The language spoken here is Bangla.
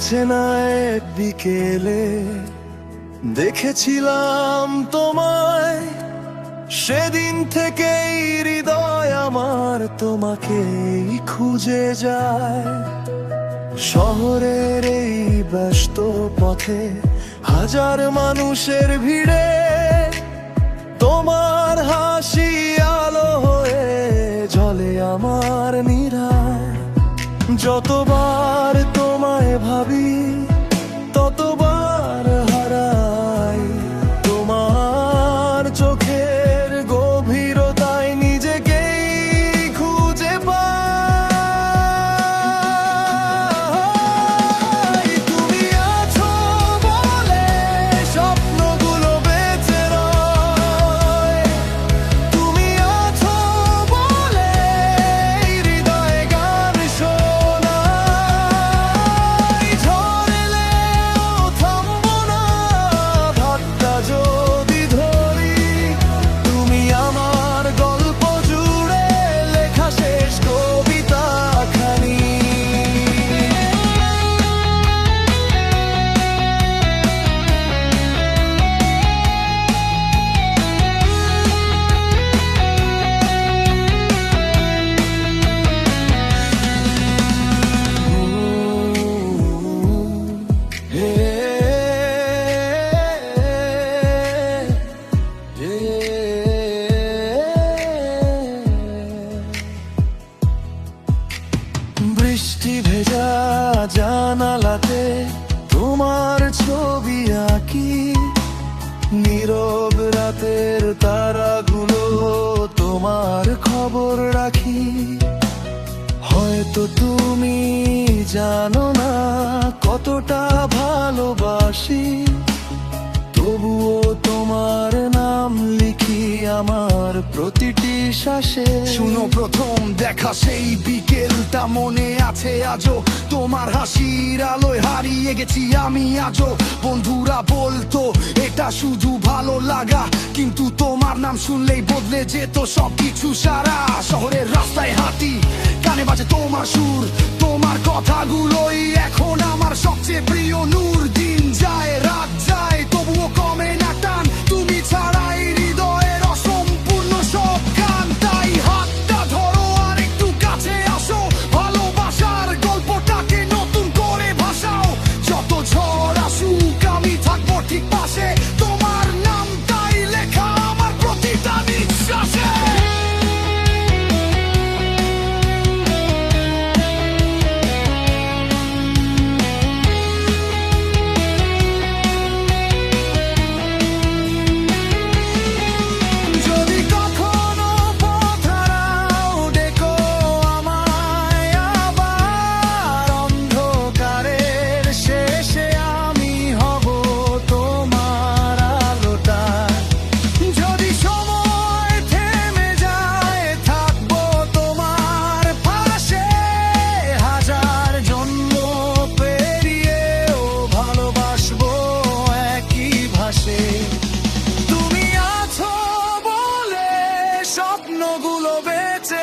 আছে না এক বিকেলে দেখেছিলাম তোমায়, সেদিন থেকেই হৃদয় আমার তোমাকেই খুঁজে যায়। শহরের এই ব্যস্ত পথে হাজার মানুষের ভিড়ে তোমার হাসি আলো হয়ে জ্বলে আমার নিরায়। যতবার তোমায় ভাবি ততবার হারাই তোমার চোখের গভীরতায় নিজেকেই খুঁজে পাই। তুমি আছো বলে স্বপ্নগুলো বেঁচে রয়, তুমি আছো বলে হৃদয়ে গান শোনাই। ঝড় এলেও থামবো না, ধাক্কা যদি ধরি, তুমি আমার গল্প জুড়ে লেখা শেষ কবিতা খানি। বৃষ্টি ভেজা জানালাতে তোমার ছবি আঁকি, নীরব রাতের তারাগুলো তোমার খবর রাখি। হয়তো তুমি জানো না কতটা ভালোবাসি, তবুও তোমার নাম লিখি আমার প্রতিটি শ্বাসে। শুনো, প্রথম দেখা সেই বিকেলটা মনে আছে আজও, তোমার হাসির আলোয় হারিয়ে গেছি আমি আজও। বন্ধুরা বলতো এটা শুধু ভালো লাগা, কিন্তু তোমার নাম শুনলেই বদলে যেত সবকিছু সারা। শহরের রাস্তায় হাঁটি, কানে বাজে তোমার সুর, তোমার কথাগুলোই এখন আমার সবচেয়ে প্রিয় নূর। দিন যায় রাত যায় তবুও কমে না টান, তুমি ছাড়াই হৃদয়ের অসম্পূর্ণ সব গান। তাই হাতটা ধরো আর একটু কাছে আসো, ভালোবাসার গল্পটাকে নতুন করে ভাসাও। যত ঝড় আসুক আমি থাকবো ঠিক পাশে, তোমার নামটাই লেখা আমার প্রতিটা নিঃশ্বাসে। যদি কখনো পথ হারাও ডেকো আমায় আবার, অন্ধকারের শেষে আমি হব তোমার আলোটা। যদি সময় থেমে যায় থাকবো তোমার পাশে, হাজার জন্ম পেরিয়েও ভালোবাসবো একই ভাষে। তুমি আছো বলে স্বপ্নগুলো বেঁচে